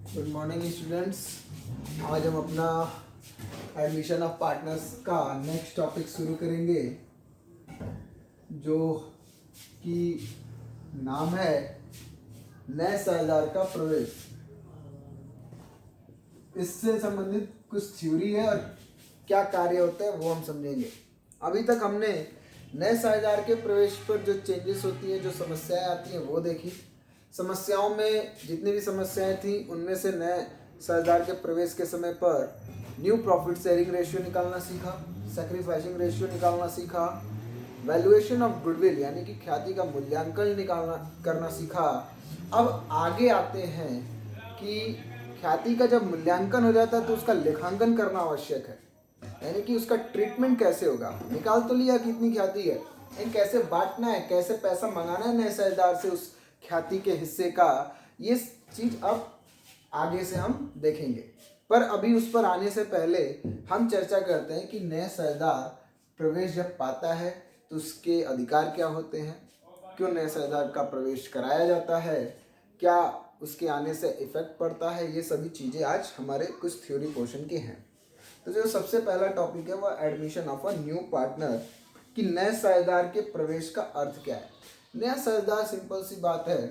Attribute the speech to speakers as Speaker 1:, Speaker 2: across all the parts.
Speaker 1: Good morning students. आज हम अपना एडमिशन ऑफ पार्टनर्स का नेक्स्ट टॉपिक शुरू करेंगे, जो कि नाम है नए साझेदार का प्रवेश। इससे संबंधित कुछ थ्योरी है और क्या कार्य होते हैं वो हम समझेंगे। अभी तक हमने नए साझेदार के प्रवेश पर जो चेंजेस होती हैं, जो समस्याएं आती हैं वो देखी। समस्याओं में जितनी भी समस्याएं थी उनमें से नए साझेदार के प्रवेश के समय पर न्यू प्रॉफिट शेयरिंग रेशियो निकालना सीखा, सैक्रिफाइसिंग रेशियो निकालना सीखा, वैल्यूएशन ऑफ गुडविल यानी कि ख्याति का मूल्यांकन निकालना करना सीखा। अब आगे आते हैं कि ख्याति का जब मूल्यांकन हो जाता है तो उसका लेखांकन करना आवश्यक है, यानी कि उसका ट्रीटमेंट कैसे होगा। निकाल तो लिया कितनी ख्याति है, लेकिन कैसे बांटना है, कैसे पैसा मंगाना है नए साझेदार से उस ख्याति के हिस्से का, ये चीज अब आगे से हम देखेंगे। पर अभी उस पर आने से पहले हम चर्चा करते हैं कि नए साझेदार प्रवेश जब पाता है तो उसके अधिकार क्या होते हैं, क्यों नए साझेदार का प्रवेश कराया जाता है, क्या उसके आने से इफेक्ट पड़ता है। ये सभी चीज़ें आज हमारे कुछ थ्योरी पोर्शन के हैं। तो जो सबसे पहला टॉपिक है वो admission of a new partner, कि नए साझेदार के प्रवेश का अर्थ क्या है। नया साझेदार सिंपल सी बात है,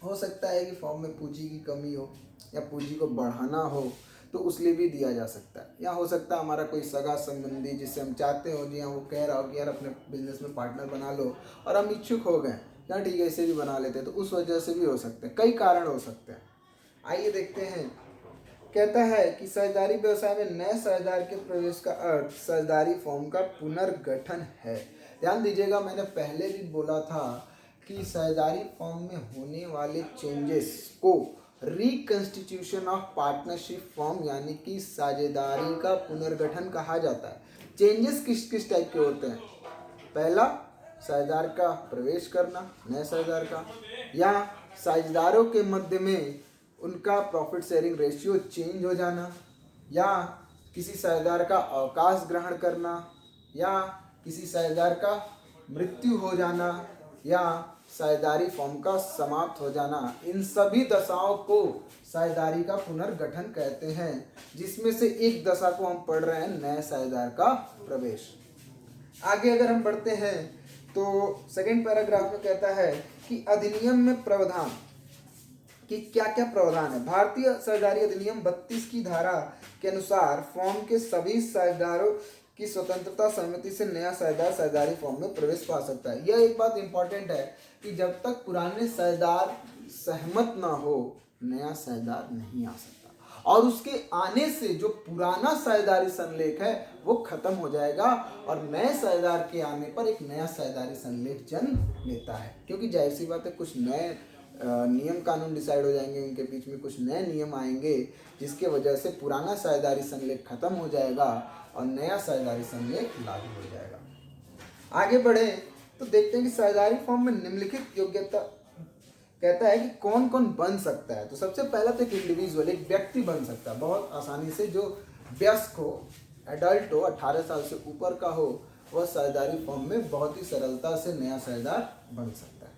Speaker 1: हो सकता है कि फॉर्म में पूंजी की कमी हो या पूंजी को बढ़ाना हो तो उस लिए भी दिया जा सकता है, या हो सकता है हमारा कोई सगा संबंधी जिससे हम चाहते हो, जी हाँ, वो कह रहा हो कि यार अपने बिजनेस में पार्टनर बना लो, और हम इच्छुक हो गए, यार ठीक है इसे भी बना लेते हैं, तो उस वजह से भी हो सकते हैं, कई कारण हो सकते हैं। आइए देखते हैं। कहता है कि साझेदारी व्यवसाय में नए साझेदार के प्रवेश का अर्थ साझेदारी फॉर्म का पुनर्गठन है। ध्यान दीजिएगा, मैंने पहले भी बोला था कि साझेदारी फॉर्म में होने वाले चेंजेस को रिकंस्टिट्यूशन ऑफ पार्टनरशिप फॉर्म यानी कि साझेदारी का पुनर्गठन कहा जाता है। चेंजेस किस किस टाइप के होते हैं? पहला, साझेदार का प्रवेश करना नए साझेदार का, या साझेदारों के मध्य में उनका प्रॉफिट शेयरिंग रेशियो चेंज हो जाना, या किसी साझेदार का अवकाश ग्रहण करना, या किसी साझेदार का मृत्यु हो जाना, या साझेदारी फॉर्म का समाप्त हो जाना। इन सभी दशाओं को साझेदारी का पुनर्गठन कहते हैं, जिसमें से एक दशा को हम पढ़ रहे हैं नए साझेदार का प्रवेश। आगे अगर हम बढ़ते हैं तो सेकंड पैराग्राफ में कहता है कि अधिनियम में प्रावधान, कि क्या क्या प्रावधान है। भारतीय साझेदारी अधिनियम 32 की धारा के अनुसार फॉर्म के सभी साझेदारों की स्वतंत्रता सहमति से नया साझेदार साझेदारी फॉर्म में प्रवेश पा सकता है। यह एक बात इंपॉर्टेंट है कि जब तक पुराने साझेदार सहमत ना हो नया साझेदार नहीं आ सकता, और उसके आने से जो पुराना साझेदारी संलेख है वो खत्म हो जाएगा और नए साझेदार के आने पर एक नया साझेदारी संलेख जन्म लेता है। क्योंकि जाहिर सी बात है, कुछ नए नियम कानून डिसाइड हो जाएंगे, उनके बीच में कुछ नए नियम आएंगे, जिसके वजह से पुराना साझेदारी संलेख खत्म हो जाएगा और नया साझेदारी संलेख लागू हो जाएगा। आगे बढ़े तो देखते हैं कि साझेदारी फॉर्म में निम्नलिखित योग्यता कहता है कि कौन कौन बन सकता है। तो सबसे पहला तो एक इंडिविजुअल, एक व्यक्ति बन सकता है बहुत आसानी से, जो वयस्क हो, एडल्ट हो, 18 साल से ऊपर का हो, वह साझेदारी फॉर्म में बहुत ही सरलता से नया साझेदार बन सकता है।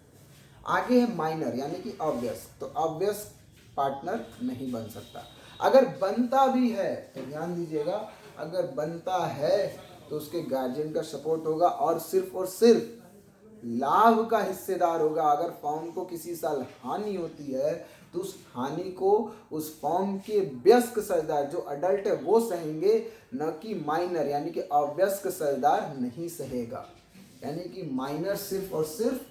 Speaker 1: आगे है माइनर यानी कि अवयस्क, तो अवयस्क पार्टनर नहीं बन सकता। अगर बनता भी है तो ध्यान दीजिएगा, अगर बनता है तो उसके गार्जियन का सपोर्ट होगा और सिर्फ लाभ का हिस्सेदार होगा। अगर फॉर्म को किसी साल हानि होती है तो उस हानि को उस फॉर्म के वयस्क साझेदार जो अडल्ट है वो सहेंगे, न कि माइनर यानी कि अवयस्क साझेदार नहीं सहेगा। यानी कि माइनर सिर्फ और सिर्फ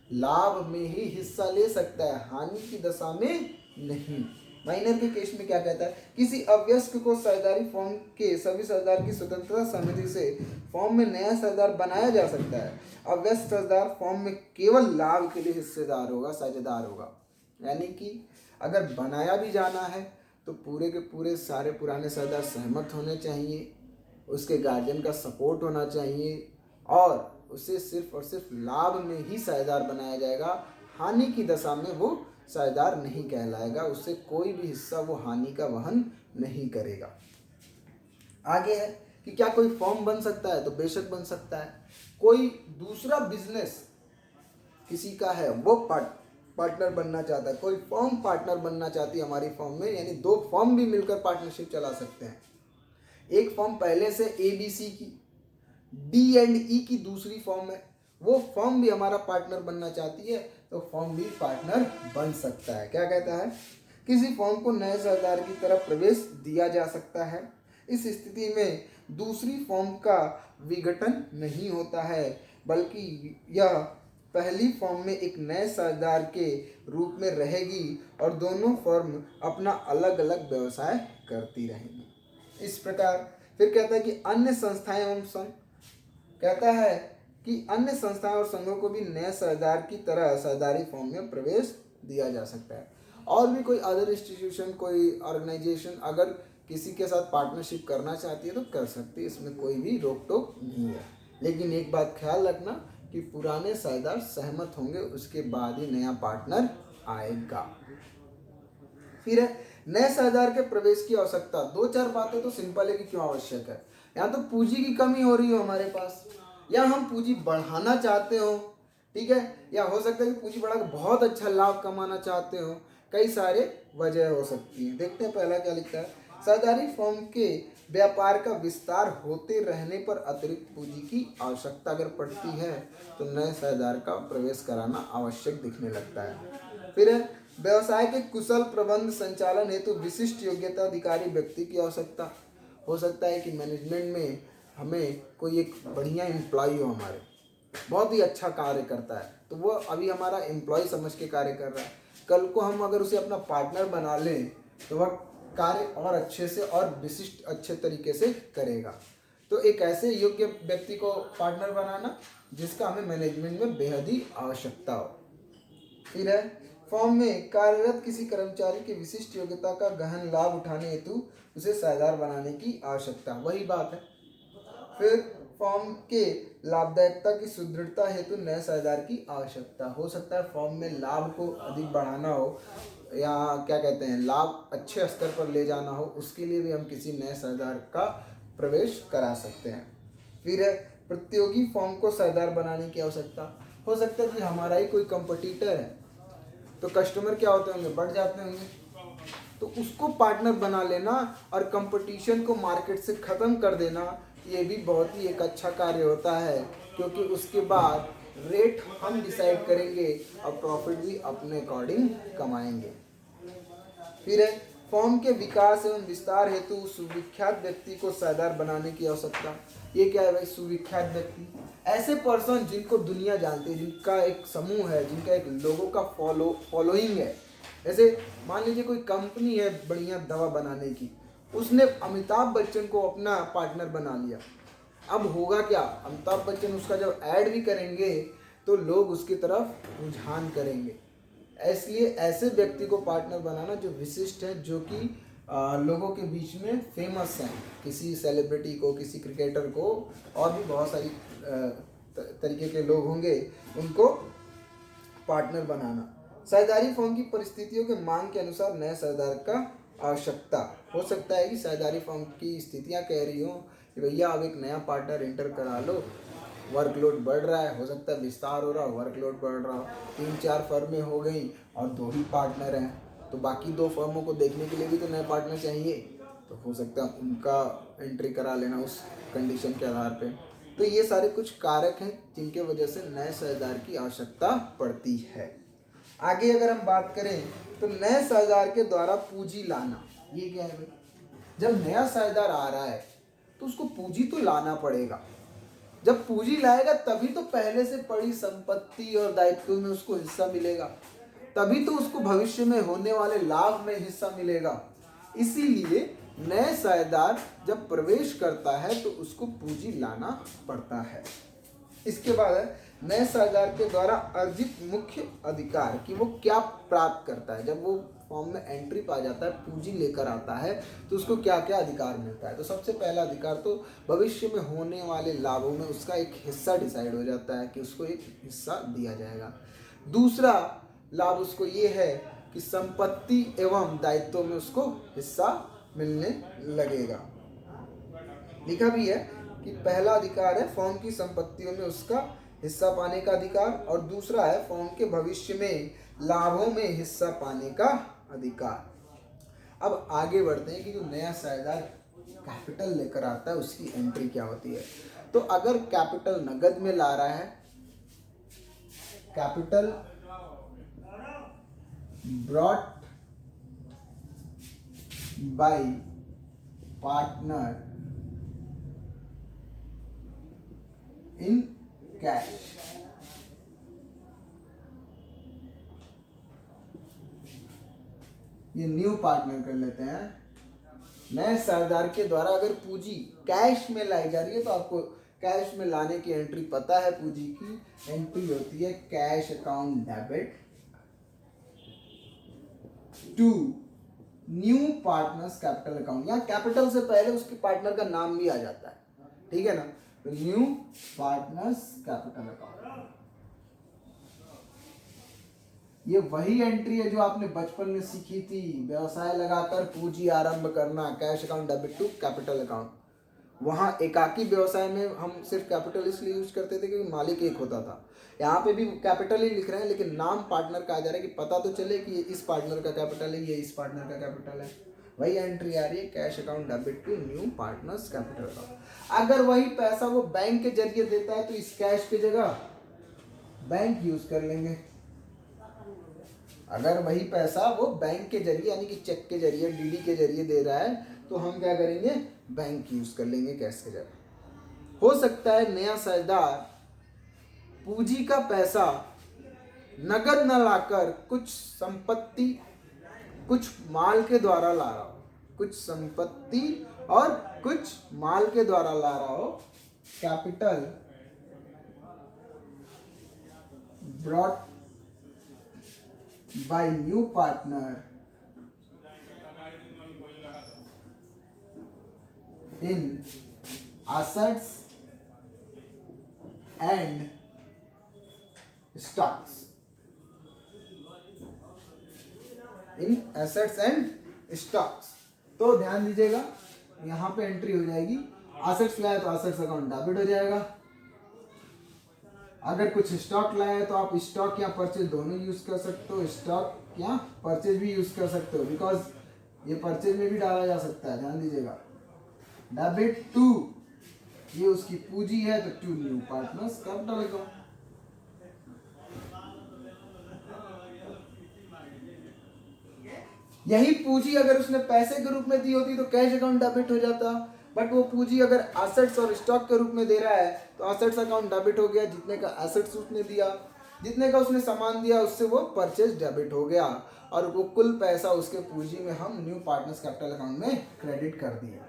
Speaker 1: लाभ में ही हिस्सा ले सकता है, हानि की दशा में नहीं। माइनर के केस में क्या कहता है, किसी अवयस्क को साझेदारी फॉर्म के सभी साझेदार की स्वतंत्रता सहमति से फॉर्म में नया साझेदार बनाया जा सकता है। अवयस्क साझेदार फॉर्म में केवल लाभ के लिए हिस्सेदार होगा, साझेदार होगा। यानी कि अगर बनाया भी जाना है तो पूरे के पूरे सारे पुराने साझेदार सहमत होने चाहिए, उसके गार्जियन का सपोर्ट होना चाहिए, और उसे सिर्फ और सिर्फ लाभ में ही साझेदार बनाया जाएगा। हानि की दशा में वो साझेदार नहीं कहलाएगा, उससे कोई भी हिस्सा वो हानि का वहन नहीं करेगा। आगे है कि क्या कोई फॉर्म बन सकता है, तो बेशक बन सकता है। कोई दूसरा बिजनेस किसी का है, वो पार्टनर बनना चाहता है, कोई फर्म पार्टनर बनना चाहती है हमारी फर्म में, यानी दो फर्म भी मिलकर पार्टनरशिप चला सकते हैं। एक फर्म पहले से ABC की, D&E की दूसरी फर्म है, वो फर्म भी हमारा पार्टनर बनना चाहती है तो फर्म भी पार्टनर बन सकता है। क्या कहता है, किसी फर्म को नए साझेदार की तरफ प्रवेश दिया जा सकता है। इस स्थिति में दूसरी फर्म का विघटन नहीं होता है, बल्कि यह पहली फर्म में एक नए साझेदार के रूप में रहेगी और दोनों फर्म अपना अलग अलग व्यवसाय करती रहेंगी। इस प्रकार फिर कहता है कि अन्य संस्थाएं एवं संघ, कहता है कि अन्य संस्थाएं और संघों को भी नए साझेदार की तरह साझेदारी फर्म में प्रवेश दिया जा सकता है। और भी कोई अदर इंस्टीट्यूशन, कोई ऑर्गेनाइजेशन अगर किसी के साथ पार्टनरशिप करना चाहती है तो कर सकती है, इसमें कोई भी रोक टोक नहीं है। लेकिन एक बात ख्याल रखना कि पुराने साझेदार सहमत होंगे, उसके बाद ही नया पार्टनर आएगा। फिर है नए साझेदार के प्रवेश की आवश्यकता। दो चार बातें तो सिंपल है कि क्यों आवश्यक है। या तो पूंजी की कमी हो रही हो हमारे पास, या हम पूंजी बढ़ाना चाहते हो, ठीक है, या हो सकता है कि पूंजी बढ़ा के बहुत अच्छा लाभ कमाना चाहते हो। कई सारे वजह हो सकती हैं। देखते हैं पहला क्या लिखता है, साझेदारी फर्म के व्यापार का विस्तार होते रहने पर अतिरिक्त पूंजी की आवश्यकता अगर पड़ती है तो नए साझेदार का प्रवेश कराना आवश्यक दिखने लगता है। फिर है व्यवसाय के कुशल प्रबंध संचालन हेतु विशिष्ट योग्यता अधिकारी व्यक्ति की आवश्यकता। हो सकता है कि मैनेजमेंट में हमें कोई एक बढ़िया एम्प्लॉय हो, हमारे बहुत ही अच्छा कार्य करता है, तो वो अभी हमारा एम्प्लॉय समझ के कार्य कर रहा है, कल को हम अगर उसे अपना पार्टनर बना लें तो वह कार्य और अच्छे से और विशिष्ट अच्छे तरीके से करेगा। तो एक ऐसे योग्य व्यक्ति को पार्टनर बनाना जिसका हमें मैनेजमेंट में बेहद ही आवश्यकता हो। फिर है फर्म में कार्यरत किसी कर्मचारी की विशिष्ट योग्यता का गहन लाभ उठाने हेतु उसे साझेदार बनाने की आवश्यकता, वही बात है। फिर फर्म के लाभदायकता की सुदृढ़ता हेतु नए साझेदार की आवश्यकता। हो सकता है फर्म में लाभ को अधिक बढ़ाना हो या क्या कहते हैं लाभ अच्छे स्तर पर ले जाना हो, उसके लिए भी हम किसी नए साझेदार का प्रवेश करा सकते हैं। फिर है प्रतियोगी फर्म को साझेदार बनाने की आवश्यकता। हो सकता है कि हमारा ही कोई कंपटीटर है तो कस्टमर क्या होते होंगे, बढ़ जाते होंगे, तो उसको पार्टनर बना लेना और कंपटीशन को मार्केट से ख़त्म कर देना, ये भी बहुत ही एक अच्छा कार्य होता है, क्योंकि उसके बाद रेट हम डिसाइड करेंगे और प्रॉफिट भी अपने अकॉर्डिंग कमाएंगे। फिर है फर्म के विकास एवं विस्तार हेतु सुविख्यात व्यक्ति को साझेदार बनाने की आवश्यकता। ये क्या है भाई, सुविख्यात व्यक्ति, ऐसे पर्सन जिनको दुनिया जानती है, जिनका एक समूह है, जिनका एक लोगों का फॉलोइंग है। जैसे मान लीजिए कोई कंपनी है बढ़िया दवा बनाने की, उसने अमिताभ बच्चन को अपना पार्टनर बना लिया। अब होगा क्या, अमिताभ बच्चन उसका जब ऐड भी करेंगे तो लोग उसकी तरफ रुझान करेंगे। इसलिए ऐसे व्यक्ति को पार्टनर बनाना जो विशिष्ट है, जो कि लोगों के बीच में फेमस हैं, किसी सेलिब्रिटी को, किसी क्रिकेटर को, और भी बहुत सारी तरीके के लोग होंगे, उनको पार्टनर बनाना। साझेदारी फर्म की परिस्थितियों के मांग के अनुसार नए साझेदार का आवश्यकता। हो सकता है कि साझेदारी फर्म की स्थितियां कह रही हो कि भैया अब एक नया पार्टनर एंटर करा लो, वर्कलोड बढ़ रहा है, हो सकता है विस्तार हो रहा हो, वर्कलोड बढ़ रहा हो, 3-4 फर्में हो गई और 2 ही पार्टनर हैं, तो बाकी 2 फर्मों को देखने के लिए भी तो नए पार्टनर चाहिए, तो हो सकता है उनका एंट्री करा लेना उस कंडीशन के आधार पे। तो ये सारे कुछ कारक हैं जिनके वजह से नए साझेदार की आवश्यकता पड़ती है। आगे अगर हम बात करें तो नए साझेदार के द्वारा पूंजी लाना, ये क्या है भाई, जब नया साझेदार आ रहा है तो उसको पूंजी तो लाना पड़ेगा। जब पूंजी लाएगा तभी तो पहले से पड़ी संपत्ति और दायित्व में उसको हिस्सा मिलेगा, तभी तो उसको भविष्य में होने वाले लाभ में हिस्सा मिलेगा। इसीलिए नए साझेदार जब प्रवेश करता है तो उसको पूंजी लाना पड़ता है। इसके बाद है नए साझेदार के द्वारा अर्जित मुख्य अधिकार, कि वो क्या प्राप्त करता है। जब वो फॉर्म में एंट्री पा जाता है, पूंजी लेकर आता है, तो उसको क्या क्या अधिकार मिलता है। तो सबसे पहला अधिकार तो भविष्य में होने वाले लाभों में उसका एक हिस्सा डिसाइड हो जाता है कि उसको एक हिस्सा दिया जाएगा। दूसरा लाभ उसको ये है कि संपत्ति एवं दायित्व में उसको हिस्सा मिलने लगेगा। लिखा भी है कि पहला अधिकार है फर्म की संपत्तियों में उसका हिस्सा पाने का अधिकार, और दूसरा है फर्म के भविष्य में लाभों में हिस्सा पाने का अधिकार। अब आगे बढ़ते हैं कि जो नया साझेदार कैपिटल लेकर आता है उसकी एंट्री क्या होती है। तो अगर कैपिटल नगद में ला रहा है, capital brought by partner in cash, ये न्यू पार्टनर कर लेते हैं। नए साझेदार के द्वारा अगर पूंजी कैश में लाई जा रही है तो आपको कैश में लाने की एंट्री पता है। पूंजी की एंट्री होती है cash account debit to new partners capital account. यहाँ कैपिटल से पहले उसके पार्टनर का नाम भी आ जाता है, ठीक है ना। तो न्यू पार्टनर्स कैपिटल अकाउंट, ये वही एंट्री है जो आपने बचपन में सीखी थी, व्यवसाय लगाकर पूंजी आरंभ करना, cash account debit to capital account. वहाँ एकाकी व्यवसाय में हम सिर्फ कैपिटल इसलिए यूज करते थे क्योंकि मालिक एक होता था। यहाँ पे भी कैपिटल ही लिख रहे हैं लेकिन नाम पार्टनर का आ जा रहा है कि पता तो चले कि ये इस पार्टनर का कैपिटल है, ये इस पार्टनर का कैपिटल है। वही एंट्री आ रही है cash account debit to new partners capital account. अगर वही पैसा वो बैंक के जरिए देता है तो इस कैश की जगह बैंक यूज कर लेंगे। अगर वही पैसा वो बैंक के जरिए यानी कि चेक के जरिए, डीडी के जरिए दे रहा है तो हम क्या करेंगे, बैंक यूज कर लेंगे कैश के जरिए। हो सकता है नया साझेदार पूंजी का पैसा नगद न लाकर कुछ संपत्ति, कुछ माल के द्वारा ला रहा हो, कुछ संपत्ति और कुछ माल के द्वारा ला रहा हो। Capital brought by new partner in assets and stocks, in assets and stocks। तो ध्यान दीजिएगा यहाँ पे एंट्री हो जाएगी, एसेट्स लाया तो एसेट्स अकाउंट डेबिट हो जाएगा। अगर कुछ स्टॉक लाया है तो आप स्टॉक या परचेज दोनों यूज कर सकते हो, स्टॉक या परचेज भी यूज कर सकते हो, बिकॉज ये परचेज में भी डाला जा सकता है। ध्यान दीजिएगा, डेबिट टू, ये उसकी पूंजी है तो to new partners capital account. यही पूंजी अगर उसने पैसे के रूप में दी होती तो कैश अकाउंट डेबिट हो जाता, बट वो पूंजी अगर एसेट्स और स्टॉक के रूप में दे रहा है तो एसेट्स अकाउंट डेबिट हो गया। जितने का एसेट्स उसने दिया, जितने का उसने सामान दिया उससे वो परचेज डेबिट हो गया और वो कुल पैसा उसके पूंजी में हम न्यू पार्टनर्स कैपिटल अकाउंट में क्रेडिट कर दिए।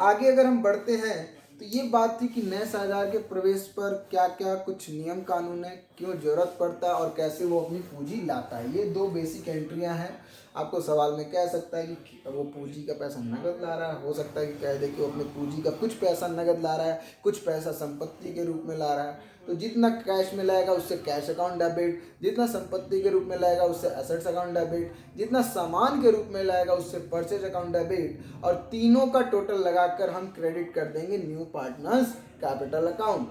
Speaker 1: आगे अगर हम बढ़ते हैं तो ये बात थी कि नए साझेदार के प्रवेश पर क्या क्या कुछ नियम कानून है, क्यों जरूरत पड़ता है और कैसे वो अपनी पूंजी लाता है। ये दो बेसिक एंट्रियां हैं। आपको सवाल में कह सकता है कि वो पूंजी का पैसा नगद ला रहा है, हो सकता है कि कह दे कि वो अपनी पूंजी का कुछ पैसा नगद ला रहा है, कुछ पैसा संपत्ति के रूप में ला रहा है। तो जितना कैश में लाएगा उससे कैश अकाउंट डेबिट, जितना संपत्ति के रूप में लाएगा उससे एसेट्स अकाउंट डेबिट, जितना सामान के रूप में लाएगा उससे परचेज अकाउंट डेबिट, और तीनों का टोटल लगाकर हम क्रेडिट कर देंगे न्यू पार्टनर्स कैपिटल अकाउंट।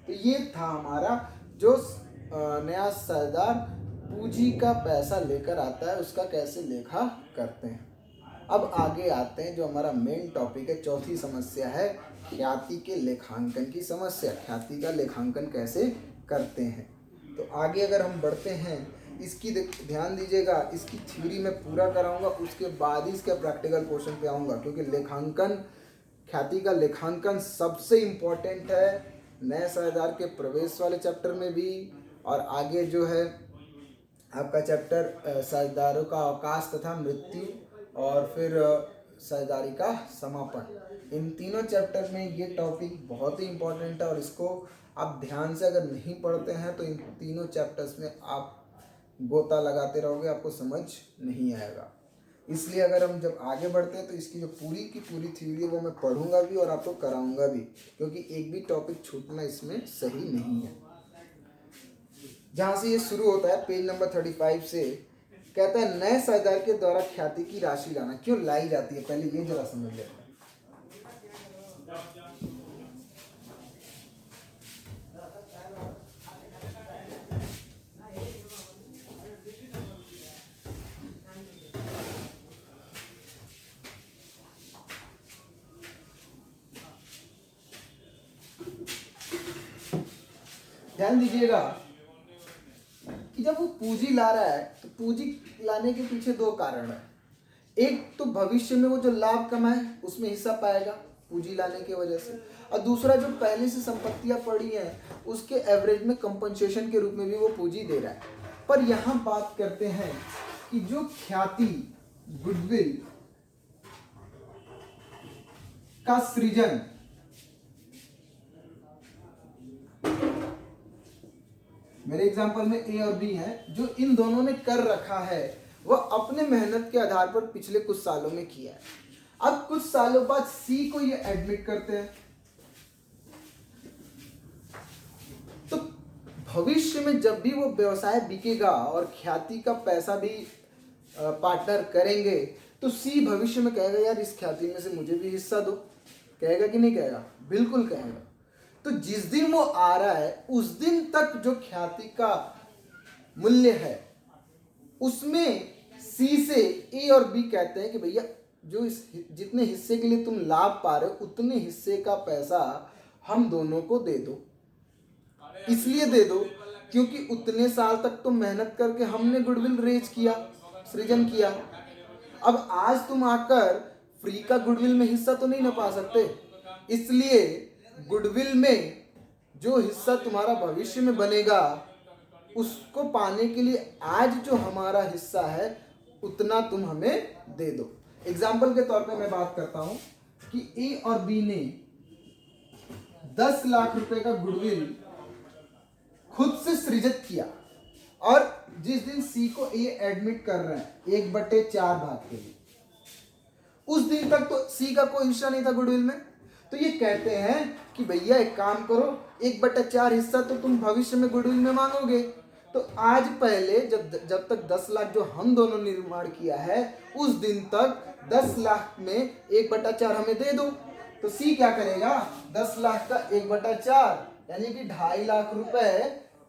Speaker 1: तो ये था हमारा जो नया साझेदार पूंजी का पैसा लेकर आता है उसका कैसे लेखा करते हैं। अब आगे आते हैं जो हमारा मेन टॉपिक है, चौथी समस्या है ख्याति के लेखांकन की समस्या। ख्याति का लेखांकन कैसे करते हैं। तो आगे अगर हम बढ़ते हैं, इसकी ध्यान दीजिएगा, इसकी थ्योरी में पूरा कराऊंगा, उसके बाद ही इसके प्रैक्टिकल पोर्शन पे आऊँगा, क्योंकि लेखांकन, ख्याति का लेखांकन सबसे इम्पोर्टेंट है नए साझेदार के प्रवेश वाले चैप्टर में भी, और आगे जो है आपका चैप्टर साझेदारों का अवकाश तथा मृत्यु, और फिर साझेदारी का समापन, इन तीनों चैप्टर में ये टॉपिक बहुत ही इम्पोर्टेंट है। और इसको आप ध्यान से अगर नहीं पढ़ते हैं तो इन तीनों चैप्टर्स में आप गोता लगाते रहोगे, आपको समझ नहीं आएगा। इसलिए अगर हम जब आगे बढ़ते हैं तो इसकी जो पूरी की पूरी थ्योरी है वो मैं पढ़ूंगा भी और आपको कराऊंगा भी, क्योंकि एक भी टॉपिक छूटना इसमें सही नहीं है। जहाँ से ये शुरू होता है पेज नंबर 35 से, कहता है नए साझेदार के द्वारा ख्याति की राशि लाना क्यों लाई जाती है, पहले ये जरा समझ लेते हैं। ध्यान दीजिएगा कि जब वो पूंजी ला रहा है तो पूंजी लाने के पीछे दो कारण है। एक तो भविष्य में वो जो लाभ कमाए उसमें हिस्सा पाएगा पूंजी लाने की वजह से, और दूसरा जो पहले से संपत्तियां पड़ी हैं उसके एवरेज में कंपनसेशन के रूप में भी वो पूंजी दे रहा है। पर यहाँ बात करते हैं कि जो ख्याति, गुडविल का सृजन मेरे एग्जांपल में ए और बी है, जो इन दोनों ने कर रखा है वह अपने मेहनत के आधार पर पिछले कुछ सालों में किया है। अब कुछ सालों बाद सी को ये एडमिट करते हैं, तो भविष्य में जब भी वो व्यवसाय बिकेगा और ख्याति का पैसा भी पार्टनर करेंगे तो सी भविष्य में कहेगा यार इस ख्याति में से मुझे भी हिस्सा दो। कहेगा कि नहीं कहेगा? बिल्कुल कहेगा। तो जिस दिन वो आ रहा है उस दिन तक जो ख्याति का मूल्य है उसमें सी से ए और बी कहते हैं कि भैया जो इस जितने हिस्से के लिए तुम लाभ पा रहे हो उतने हिस्से का पैसा हम दोनों को दे दो। इसलिए दे दो क्योंकि उतने साल तक तुम मेहनत करके हमने गुडविल रेज किया, सृजन किया। अब आज तुम आकर फ्री का गुडविल में हिस्सा तो नहीं ना पा सकते, इसलिए गुडविल में जो हिस्सा तुम्हारा भविष्य में बनेगा उसको पाने के लिए आज जो हमारा हिस्सा है उतना तुम हमें दे दो। एग्जाम्पल के तौर पे मैं बात करता हूं कि ए और बी ने 10 लाख रुपए का गुडविल खुद से सृजित किया और जिस दिन सी को ए एडमिट कर रहे हैं 1/4 भाग के लिए, उस दिन तक तो सी का कोई हिस्सा नहीं था गुडविल में। तो ये कहते हैं कि भैया एक काम करो 1/4 हिस्सा तो तुम भविष्य में गुडविल में मांगोगे, तो आज पहले जब तक 10 लाख जो हम दोनों निर्माण किया है उस दिन तक 10 लाख में 1/4 हमें दे दो। तो सी क्या करेगा? 10 लाख का 1/4 यानी कि 2.5 लाख रुपए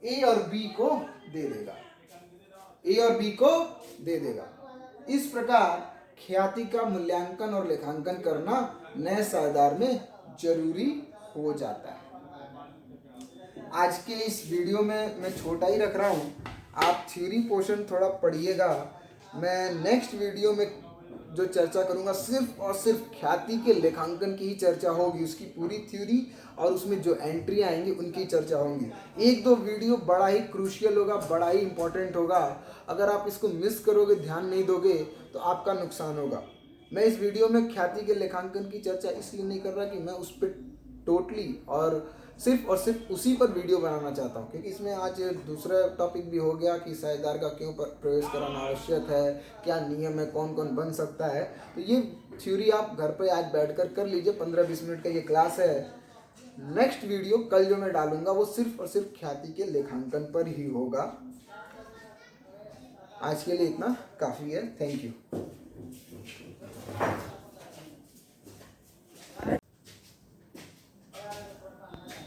Speaker 1: ए और बी को दे देगा, ए और बी को दे देगा। इस प्रकार ख्याति का मूल्यांकन और लेखांकन करना नए साझेदार में जरूरी हो जाता है। आज के इस वीडियो में मैं छोटा ही रख रहा हूँ, आप थ्योरी पोर्शन थोड़ा पढ़िएगा। मैं नेक्स्ट वीडियो में जो चर्चा करूँगा सिर्फ और सिर्फ ख्याति के लेखांकन की ही चर्चा होगी, उसकी पूरी थ्योरी और उसमें जो एंट्री आएंगी उनकी चर्चा होंगी। 1-2 वीडियो बड़ा ही क्रूशियल होगा, बड़ा ही इंपॉर्टेंट होगा। अगर आप इसको मिस करोगे, ध्यान नहीं दोगे तो आपका नुकसान होगा। मैं इस वीडियो में ख्याति के लेखांकन की चर्चा इसलिए नहीं कर रहा कि मैं उस पर टोटली और सिर्फ उसी पर वीडियो बनाना चाहता हूँ, क्योंकि इसमें आज दूसरा टॉपिक भी हो गया कि साझेदार का क्यों प्रवेश कराना आवश्यक है, क्या नियम है, कौन कौन बन सकता है। तो ये थ्योरी आप घर पर आज बैठकर कर लीजिए। 15-20 मिनट का ये क्लास है। नेक्स्ट वीडियो कल जो मैं डालूंगा वो सिर्फ और सिर्फ ख्याति के लेखांकन पर ही होगा। आज के लिए इतना काफ़ी है। Thank you.